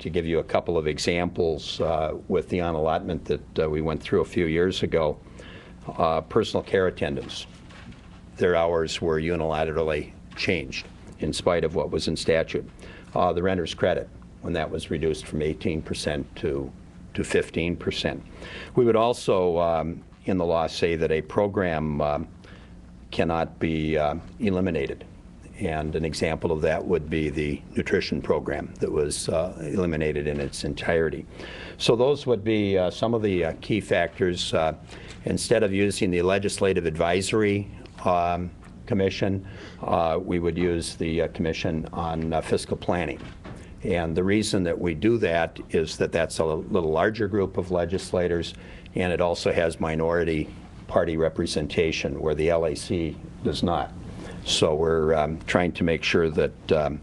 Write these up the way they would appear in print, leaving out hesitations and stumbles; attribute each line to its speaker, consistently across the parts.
Speaker 1: to give you a couple of examples with the unallotment that we went through a few years ago. Personal care attendants, their hours were unilaterally changed in spite of what was in statute. The renter's credit, when that was reduced from 18% to 15%. We would also, in the law, say that a program cannot be eliminated. And an example of that would be the nutrition program that was eliminated in its entirety. So those would be some of the key factors. Instead of using the Legislative Advisory Commission, we would use the Commission on Fiscal Planning. And the reason that we do that is that that's a little larger group of legislators, and it also has minority party representation where the LAC does not. So we're trying to make sure that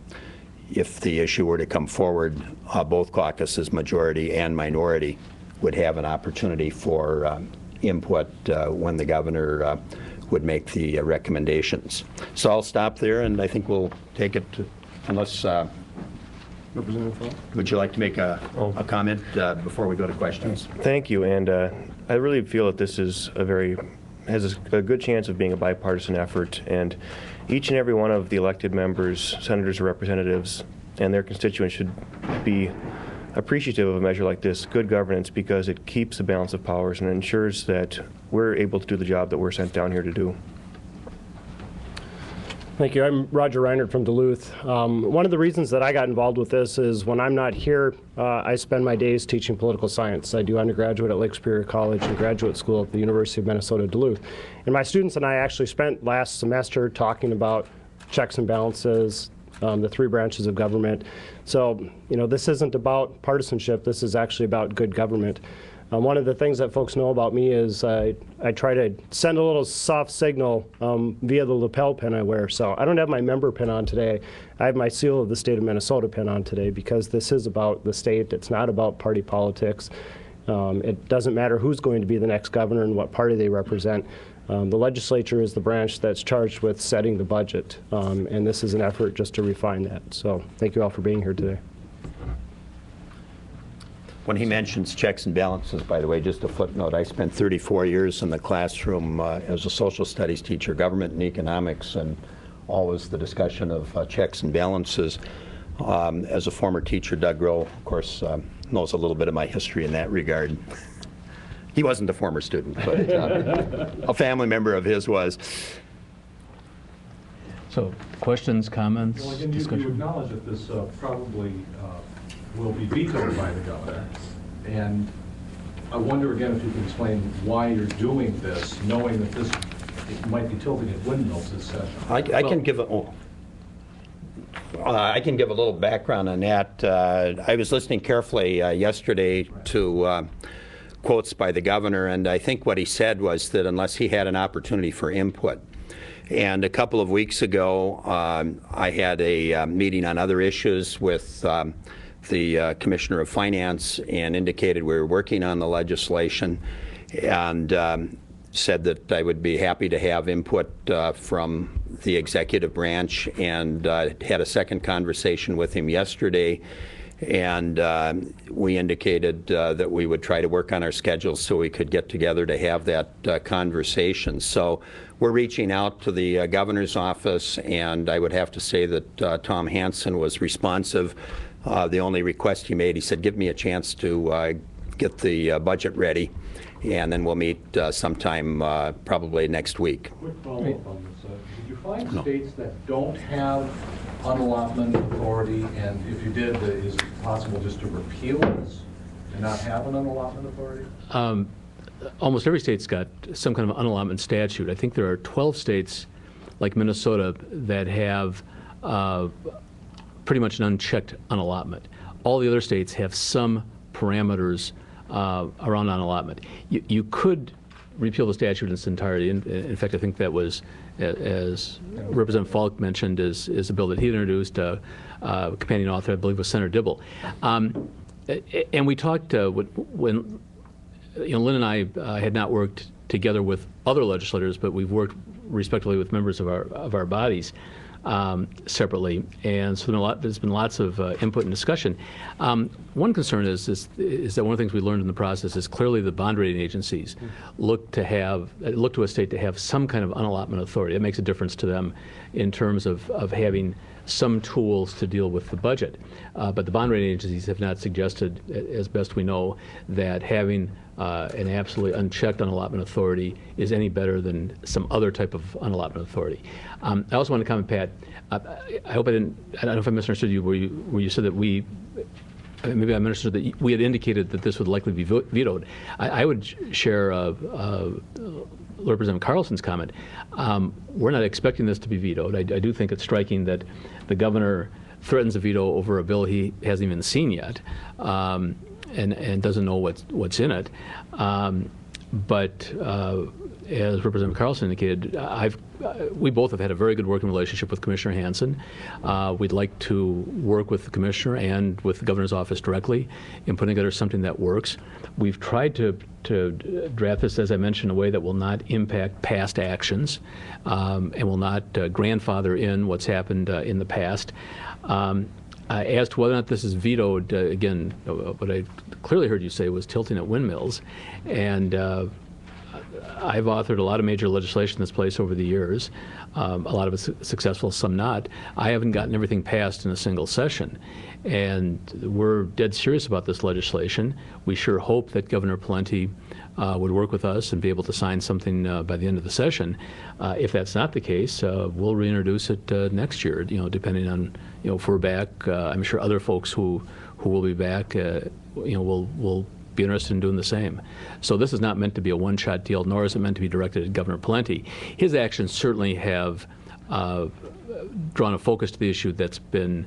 Speaker 1: if the issue were to come forward, both caucuses, majority and minority, would have an opportunity for input when the governor would make the recommendations. So I'll stop there, and I think we'll take it to, unless
Speaker 2: Representative Fall?
Speaker 1: Would you like to make a comment before we go to questions?
Speaker 2: Thank you, and I really feel that this is has a good chance of being a bipartisan effort, and each and every one of the elected members, senators or representatives, and their constituents should be appreciative of a measure like this, good governance, because it keeps the balance of powers and ensures that we're able to do the job that we're sent down here to do.
Speaker 3: Thank you. I'm Roger Reinert from Duluth. One of the reasons that I got involved with this is when I'm not here, I spend my days teaching political science. I do undergraduate at Lake Superior College and graduate school at the University of Minnesota Duluth. And my students and I actually spent last semester talking about checks and balances, the three branches of government. So, you know, this isn't about partisanship. This is actually about good government. One of the things that folks know about me is I try to send a little soft signal via the lapel pin I wear. So I don't have my member pin on today. I have my seal of the state of Minnesota pin on today because this is about the state. It's not about party politics. It doesn't matter who's going to be the next governor and what party they represent. The legislature is the branch that's charged with setting the budget, and this is an effort just to refine that. So thank you all for being here today.
Speaker 1: When he mentions checks and balances, by the way, just a footnote, I spent 34 years in the classroom as a social studies teacher, government and economics, and always the discussion of checks and balances. As a former teacher, Doug Rowe, of course, knows a little bit of my history in that regard. He wasn't a former student, but a family member of his was.
Speaker 4: So, questions, comments,
Speaker 5: well, again,
Speaker 4: discussion?
Speaker 5: You acknowledge that this probably will be vetoed by the governor, and I wonder again if you can explain why you're doing this, knowing that this might be tilting at windmills this session.
Speaker 1: I can give a little background on that. I was listening carefully yesterday to quotes by the governor, and I think what he said was that unless he had an opportunity for input. And a couple of weeks ago, I had a meeting on other issues with the Commissioner of Finance and indicated we were working on the legislation, and said that I would be happy to have input from the executive branch, and had a second conversation with him yesterday, and we indicated that we would try to work on our schedules so we could get together to have that conversation. So we're reaching out to the governor's office, and I would have to say that Tom Hansen was responsive. The only request he made, he said, give me a chance to get the budget ready, and then we'll meet sometime probably next week.
Speaker 5: Quick follow-up on this. Did you find states that don't have unallotment authority, and if you did, is it possible just to repeal this and not have an unallotment authority?
Speaker 4: Almost every state's got some kind of unallotment statute. I think there are 12 states, like Minnesota, that have pretty much an unchecked unallotment. All the other states have some parameters around unallotment. You could repeal the statute in its entirety. In fact, I think that was, as Representative Falk mentioned, is a bill that he introduced. Companion author, I believe, was Senator Dibble. And we talked when Lynn and I had not worked together with other legislators, but we've worked respectively with members of our bodies. separately, and so there's been lots of input and discussion. One concern is that one of the things we learned in the process is clearly the bond rating agencies look to a state to have some kind of unallotment authority. It makes a difference to them in terms of having some tools to deal with the budget. But the bond rating agencies have not suggested, as best we know, that having an absolutely unchecked unallotment authority is any better than some other type of unallotment authority. I also want to comment, Pat, I hope I don't know if I misunderstood you, where you said that maybe I misunderstood that we had indicated that this would likely be vetoed. I would share Representative Carlson's comment. We're not expecting this to be vetoed. I do think it's striking that the governor threatens a veto over a bill he hasn't even seen yet, and doesn't know what's in it. But as Representative Carlson indicated, we both have had a very good working relationship with Commissioner Hansen. We'd like to work with the Commissioner and with the Governor's office directly in putting together something that works. We've tried to draft this, as I mentioned, in a way that will not impact past actions and will not grandfather in what's happened in the past. As to whether or not this is vetoed, again, what I clearly heard you say was tilting at windmills. And I've authored a lot of major legislation in this place over the years, a lot of it successful, some not. I haven't gotten everything passed in a single session. And we're dead serious about this legislation. We sure hope that Governor Pawlenty would work with us and be able to sign something by the end of the session. If that's not the case, we'll reintroduce it next year, depending on, if we're back. I'm sure other folks who will be back, will be interested in doing the same. So this is not meant to be a one-shot deal, nor is it meant to be directed at Governor Pawlenty. His actions certainly have drawn a focus to the issue that's been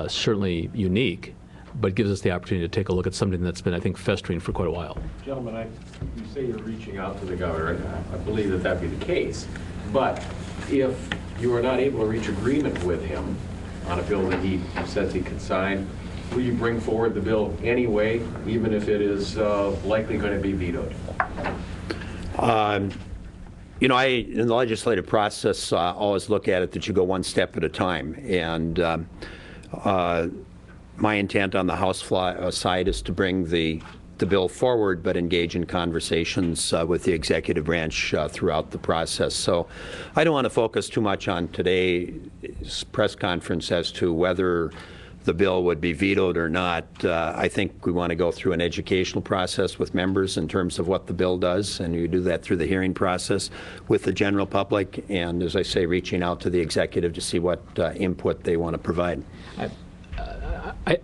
Speaker 4: certainly unique, but gives us the opportunity to take a look at something that's been, I think, festering for quite a while.
Speaker 6: Gentlemen, you say you're reaching out to the governor, and I believe that that'd be the case. But if you are not able to reach agreement with him on a bill that he says he could sign, will you bring forward the bill anyway, even if it is likely going to be vetoed?
Speaker 1: In the legislative process, always look at it that you go one step at a time. And my intent on the House side is to bring the bill forward, but engage in conversations with the executive branch throughout the process. So I don't want to focus too much on today's press conference as to whether the bill would be vetoed or not. I think we want to go through an educational process with members in terms of what the bill does, and you do that through the hearing process with the general public, and as I say, reaching out to the executive to see what input they want to provide.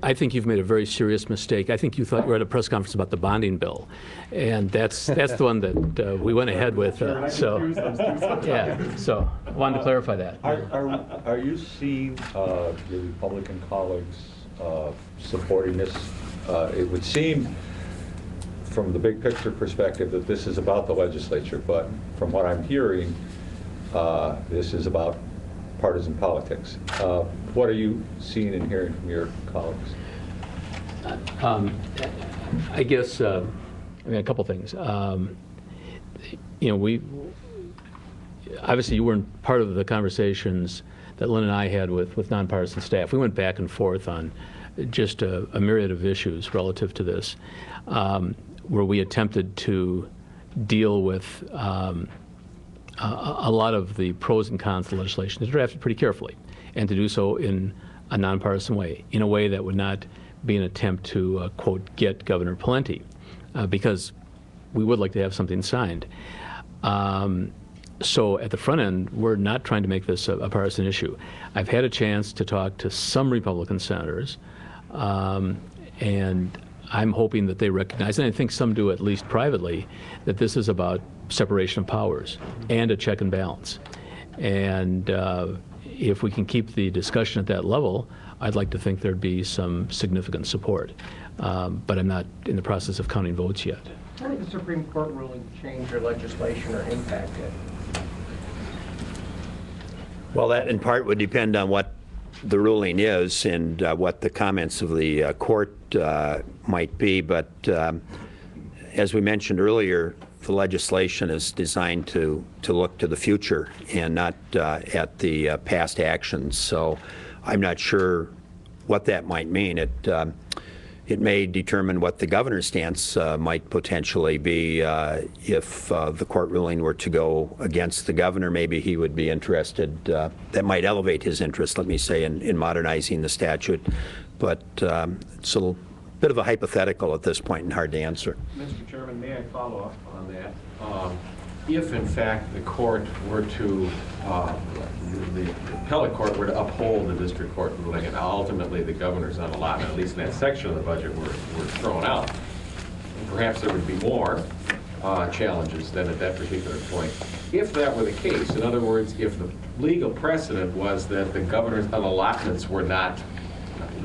Speaker 4: I think you've made a very serious mistake. I think you thought you were at a press conference about the bonding bill, and that's the one that we went ahead with. So I wanted to clarify that.
Speaker 7: Are you seeing the Republican colleagues supporting this? It would seem, from the big picture perspective, that this is about the legislature, but from what I'm hearing, this is about partisan politics. What are you seeing and hearing from your colleagues?
Speaker 4: I guess, a couple things. We obviously you weren't part of the conversations that Lynn and I had with nonpartisan staff. We went back and forth on just a myriad of issues relative to this, where we attempted to deal with a lot of the pros and cons of the legislation is drafted pretty carefully, and to do so in a nonpartisan way, in a way that would not be an attempt to, quote, get Governor Pawlenty, because we would like to have something signed. So at the front end, we're not trying to make this a partisan issue. I've had a chance to talk to some Republican senators, and I'm hoping that they recognize, and I think some do at least privately, that this is about separation of powers and a check and balance. And if we can keep the discussion at that level, I'd like to think there'd be some significant support. But I'm not in the process of counting votes yet.
Speaker 8: How did the Supreme Court ruling change your legislation or impact it?
Speaker 1: Well, that in part would depend on what the ruling is and what the comments of the court might be. But as we mentioned earlier, the legislation is designed to look to the future and not at the past actions. So I'm not sure what that might mean. It may determine what the governor's stance might potentially be if the court ruling were to go against the governor. Maybe he would be interested. That might elevate his interest, let me say, in modernizing the statute. But it's a bit of a hypothetical at this point and hard to answer.
Speaker 6: Mr. Chairman, may I follow up on that? If, in fact, the court were to, the appellate court were to uphold the district court ruling and ultimately the governor's unallotment, at least in that section of the budget, were thrown out, and perhaps there would be more challenges than at that particular point. If that were the case, in other words, if the legal precedent was that the governor's unallotments were not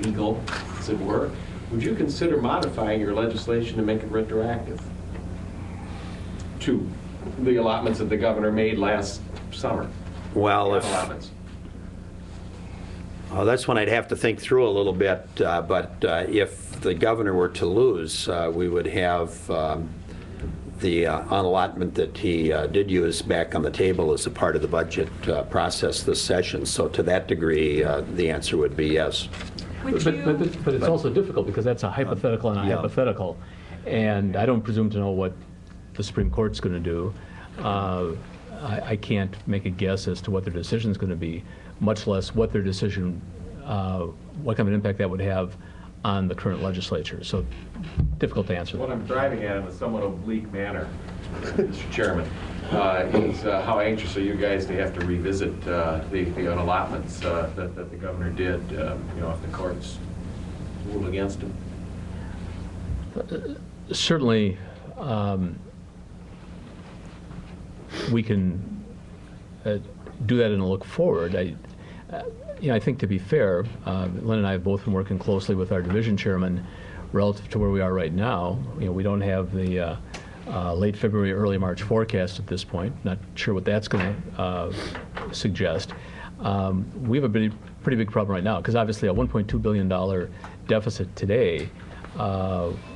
Speaker 6: legal, as it were, would you consider modifying your legislation to make it retroactive to the allotments that the governor made last summer?
Speaker 1: Well,
Speaker 6: Allotments.
Speaker 1: that's when I'd have to think through a little bit. But if the governor were to lose, we would have the unallotment that he did use back on the table as a part of the budget process this session. So to that degree, the answer would be yes.
Speaker 4: But it's also difficult because that's a hypothetical and a hypothetical. And I don't presume to know what the Supreme Court's going to do. I can't make a guess as to what their decision is going to be, much less what their decision, what kind of an impact that would have on the current legislature. So difficult to answer that.
Speaker 6: What I'm driving at in a somewhat oblique manner, Mr. Chairman, is how anxious are you guys to have to revisit the unallotments that the governor did, if the courts ruled against him?
Speaker 4: Certainly, we can do that and look forward. I think, to be fair, Lynn and I have both been working closely with our division chairman relative to where we are right now. We don't have the late February, early March forecast at this point. Not sure what that's going to suggest. We have a pretty big problem right now because obviously a $1.2 billion deficit today,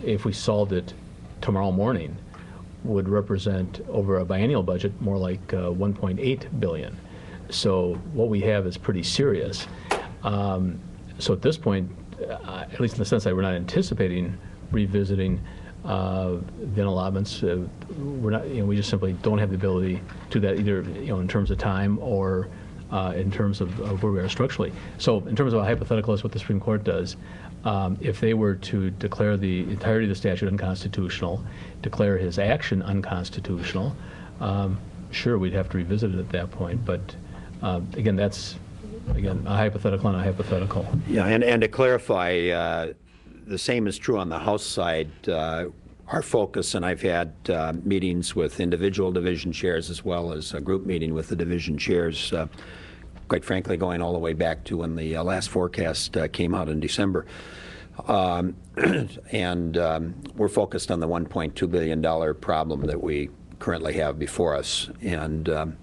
Speaker 4: if we solved it tomorrow morning, would represent over a biennial budget more like $1.8 billion. So what we have is pretty serious. So at this point, at least in the sense that we're not anticipating revisiting the allotments, we're not. We just simply don't have the ability to do that either. In terms of time or in terms of where we are structurally. So in terms of a hypothetical, is what the Supreme Court does. If they were to declare the entirety of the statute unconstitutional, declare his action unconstitutional, sure, we'd have to revisit it at that point. But again, that's a hypothetical and a hypothetical.
Speaker 1: Yeah, and to clarify, the same is true on the House side. Our focus, and I've had meetings with individual division chairs as well as a group meeting with the division chairs, quite frankly, going all the way back to when the last forecast came out in December. And we're focused on the $1.2 billion problem that we currently have before us. And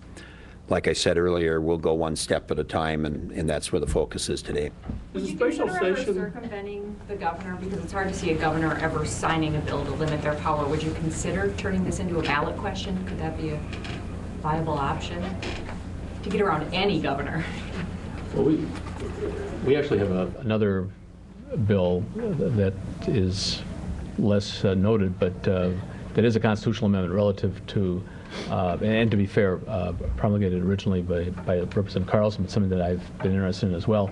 Speaker 1: like I said earlier, we'll go one step at a time, and that's where the focus is today.
Speaker 9: Would you consider ever circumventing the governor? Because it's hard to see a governor ever signing a bill to limit their power. Would you consider turning this into a ballot question? Could that be a viable option to get around any governor?
Speaker 4: Well, we actually have another bill that is less noted, but that is a constitutional amendment relative to, and to be fair, promulgated originally by Representative Carlson, but something that I've been interested in as well,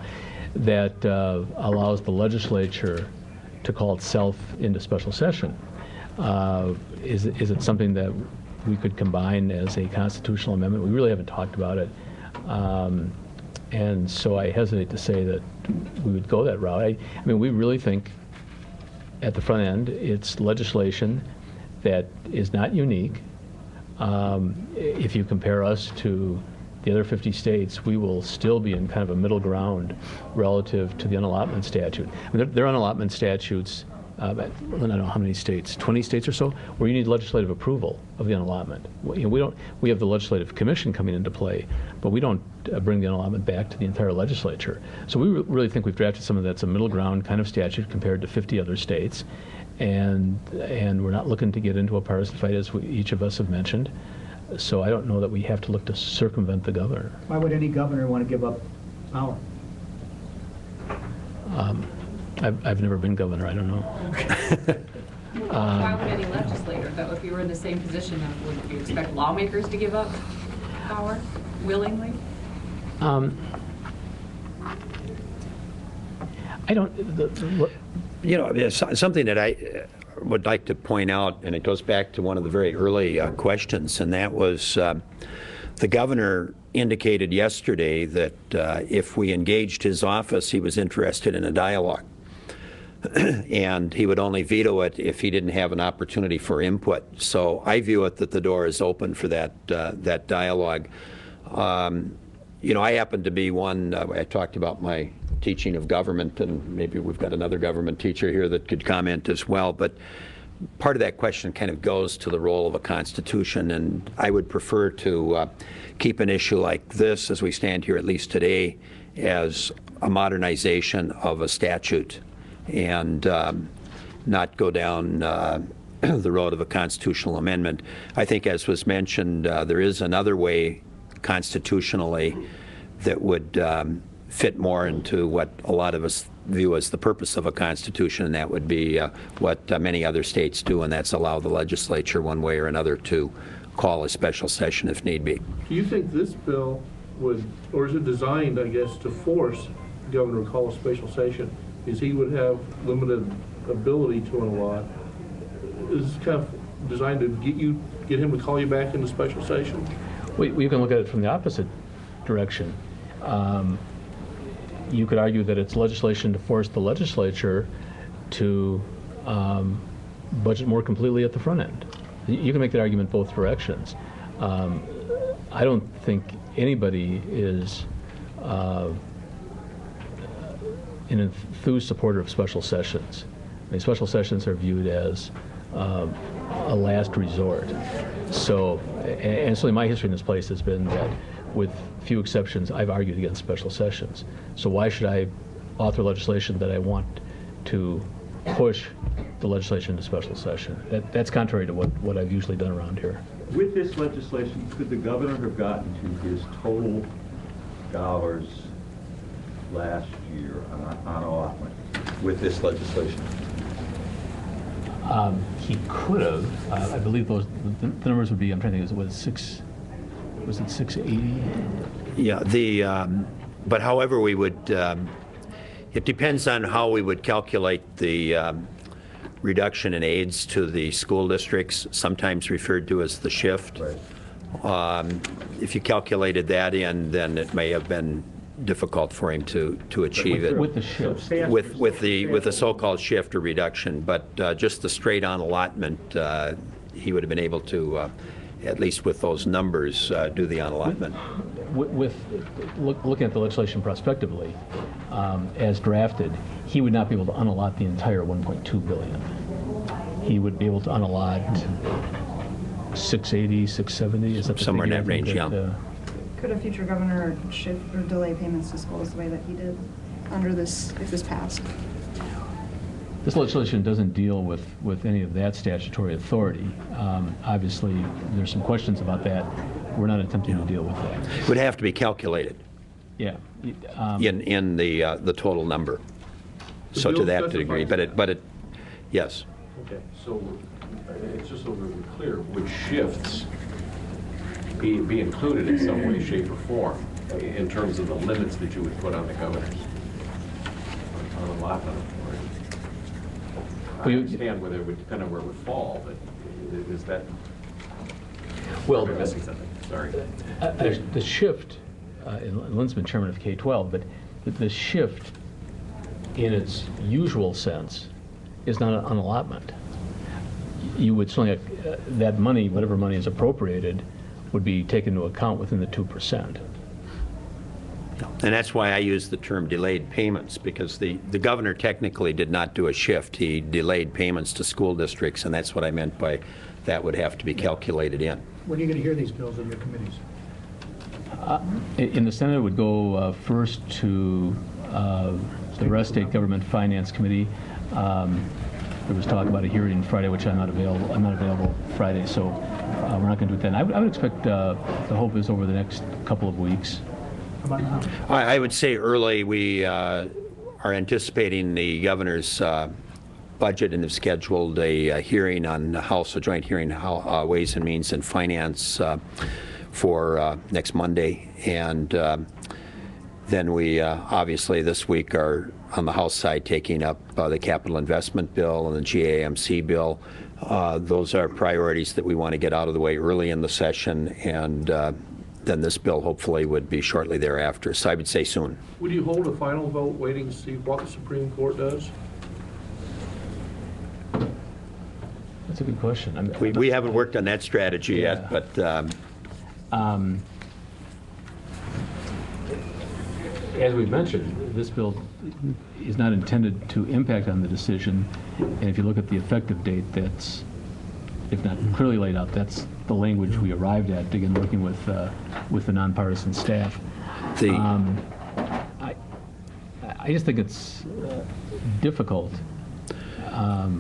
Speaker 4: that allows the legislature to call itself into special session. Is it something that we could combine as a constitutional amendment? We really haven't talked about it. And so I hesitate to say that we would go that route. I mean, we really think at the front end it's legislation that is not unique. If you compare us to the other 50 states, we will still be in kind of a middle ground relative to the unallotment statute. I mean, there are unallotment statutes, I don't know how many states, 20 states or so, where you need legislative approval of the unallotment. We have the legislative commission coming into play, but we don't bring the unallotment back to the entire legislature. So we really think we've drafted something that's a middle ground kind of statute compared to 50 other states. and we're not looking to get into a partisan fight, as each of us have mentioned. So I don't know that we have to look to circumvent the governor.
Speaker 8: Why would any governor want to give up power?
Speaker 4: I've never been governor. I don't know.
Speaker 9: Why would any legislator, though, if you were in the same position, would you expect lawmakers to give up power willingly?
Speaker 4: I don't.
Speaker 1: You know, there's something that I would like to point out, and it goes back to one of the very early questions, and that was the governor indicated yesterday that if we engaged his office, he was interested in a dialogue. And he would only veto it if he didn't have an opportunity for input. So I view it that the door is open for that dialogue. You know, I happen to be one, I talked about my teaching of government, and maybe we've got another government teacher here that could comment as well, but part of that question kind of goes to the role of a constitution, and I would prefer to keep an issue like this, as we stand here at least today, as a modernization of a statute, and not go down the road of a constitutional amendment. I think, as was mentioned, there is another way constitutionally that would fit more into what a lot of us view as the purpose of a constitution, and that would be what many other states do, and that's allow the legislature one way or another to call a special session if need be.
Speaker 10: Do you think this bill would, or is it designed, I guess, to force the governor to call a special session? Because he would have limited ability to unallot. Is this kind of designed to get him to call you back into special session?
Speaker 4: We can look at it from the opposite direction. You could argue that it's legislation to force the legislature to budget more completely at the front end. You can make that argument both directions. I don't think anybody is an enthused supporter of special sessions. I mean, special sessions are viewed as a last resort. So, and certainly my history in this place has been that, with few exceptions, I've argued against special sessions. So why should I author legislation that I want to push the legislation into special session? That's contrary to what I've usually done around here.
Speaker 7: With this legislation, could the governor have gotten to his total dollars last year on allotment with this legislation?
Speaker 4: He could have. I believe the numbers would be, I'm trying to think, was it 680?
Speaker 1: Yeah, but however we would, it depends on how we would calculate the reduction in aids to the school districts, sometimes referred to as the shift. Right. If you calculated that in, then it may have been difficult for him to achieve it.
Speaker 4: With the shift.
Speaker 1: With the so-called shift or reduction, but just the straight-on allotment, he would have been able to, at least with those numbers, do the unallotment.
Speaker 4: Looking at the legislation prospectively, as drafted, he would not be able to unallot the entire $1.2 billion. He would be able to unallot 680, 670. Is that
Speaker 1: somewhere in that range? Yeah.
Speaker 11: Could a future governor shift or delay payments to schools the way that he did under this, if this passed?
Speaker 4: This legislation doesn't deal with any of that statutory authority. Obviously, there's some questions about that. We're not attempting to deal with that.
Speaker 1: It would have to be calculated.
Speaker 4: Yeah.
Speaker 1: In the total number. So to that degree, but it, yes.
Speaker 5: Okay, so it's just so we're clear, would shifts be included in some way, shape, or form in terms of the limits that you would put on the governors on allotment authority? I understand whether it would depend on where it would fall, but is that?
Speaker 4: Well,
Speaker 5: am I missing something? Sorry.
Speaker 4: The shift, and Lynn's been chairman of K-12, but the shift in its usual sense is not an allotment. You would certainly, that money, whatever money is appropriated, would be taken into account within the 2%.
Speaker 1: And that's why I use the term delayed payments, because the governor technically did not do a shift. He delayed payments to school districts, and that's what I meant by that would have to be calculated in.
Speaker 8: When are you going to hear these bills in your committees?
Speaker 4: In the Senate, it would go first to the Rest State Government Finance Committee. there was talk about a hearing Friday, which I'm not available Friday, so we're not going to do it then. I would expect, the hope is over the next couple of weeks.
Speaker 1: I would say early. We are anticipating the governor's budget and have scheduled a hearing on the House, a joint hearing, Ways and Means and Finance for next Monday. And then we obviously this week are on the House side taking up the capital investment bill and the GAMC bill. Those are priorities that we want to get out of the way early in the session, and then this bill hopefully would be shortly thereafter. So I would say soon.
Speaker 10: Would you hold a final vote waiting to see what the Supreme Court does?
Speaker 4: That's a good question.
Speaker 1: We haven't worked on that strategy yet, but
Speaker 4: as we've mentioned, this bill is not intended to impact on the decision, and if you look at the effective date, that's, if not clearly laid out, that's the language we arrived at, again, working with the nonpartisan staff. I just think it's difficult. I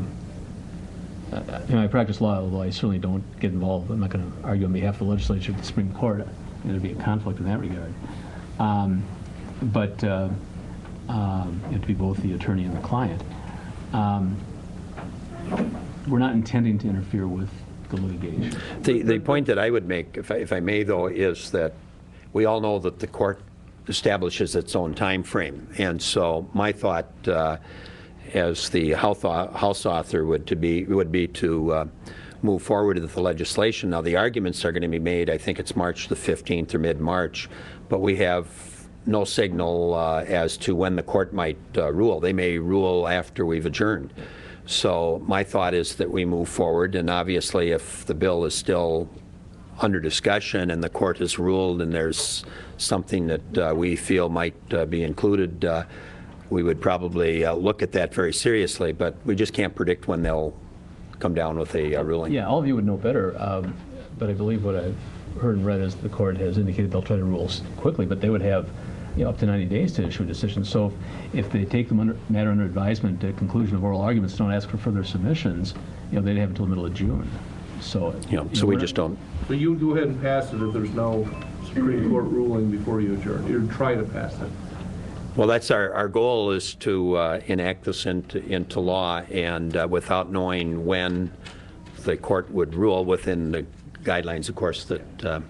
Speaker 4: practice law, although I certainly don't get involved. I'm not going to argue on behalf of the legislature at the Supreme Court. There'd be a conflict in that regard. But you have to be both the attorney and the client. We're not intending to interfere with the litigation.
Speaker 1: The point that I would make, if I may, though, is that we all know that the court establishes its own time frame, and so my thought, as the House author, would be to move forward with the legislation. Now, the arguments are going to be made. I think it's March the 15th or mid-March, but we have no signal as to when the court might rule. They may rule after we've adjourned. So my thought is that we move forward, and obviously if the bill is still under discussion and the court has ruled and there's something that we feel might be included, we would probably look at that very seriously, but we just can't predict when they'll come down with a ruling.
Speaker 4: Yeah, all of you would know better, but I believe what I've heard and read is the court has indicated they'll try to rule quickly, but they would have up to 90 days to issue a decision. So if they take the matter under advisement at conclusion of oral arguments, don't ask for further submissions, they'd have until the middle of June. So
Speaker 1: so we just don't.
Speaker 10: So you would go ahead and pass it if there's no Supreme Court ruling before you adjourn. You'd try to pass it.
Speaker 1: Well, that's our goal, is to enact this into law, and without knowing when the court would rule, within the guidelines, of course, that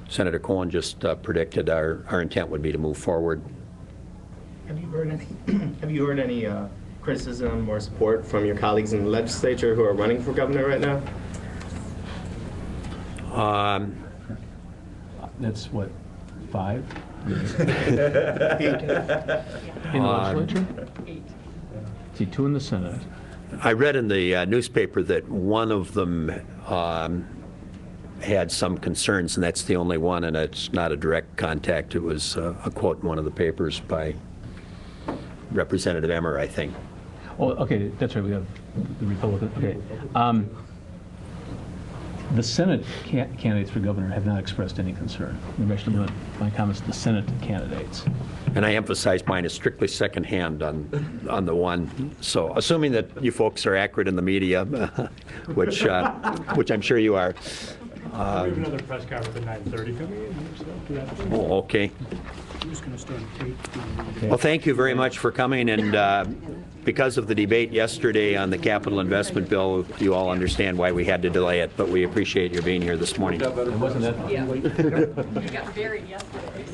Speaker 1: Senator Cohen just predicted, our intent would be to move forward.
Speaker 12: Have you heard any criticism or support from your colleagues in the legislature who are running for governor right now?
Speaker 4: That's what, 5? In the legislature? 8. See, 2 in the Senate.
Speaker 1: I read in the newspaper that one of them had some concerns, and that's the only one, and it's not a direct contact. It was a quote in one of the papers by Representative Emmer, I think.
Speaker 4: Oh, okay, that's right, we have the Republican. Okay. The Senate candidates for governor have not expressed any concern. Maybe I should limit my comments to the Senate candidates.
Speaker 1: And I emphasize mine is strictly secondhand on the one. So assuming that you folks are accurate in the media, which I'm sure you are.
Speaker 13: We have another press conference at 9:30 coming in.
Speaker 1: Oh, okay.
Speaker 13: I'm just going to start a tape.
Speaker 1: Well, thank you very much for coming, and because of the debate yesterday on the capital investment bill, you all understand why we had to delay it, but we appreciate your being here this morning.
Speaker 4: Wasn't that?
Speaker 9: Yeah. You got buried yesterday.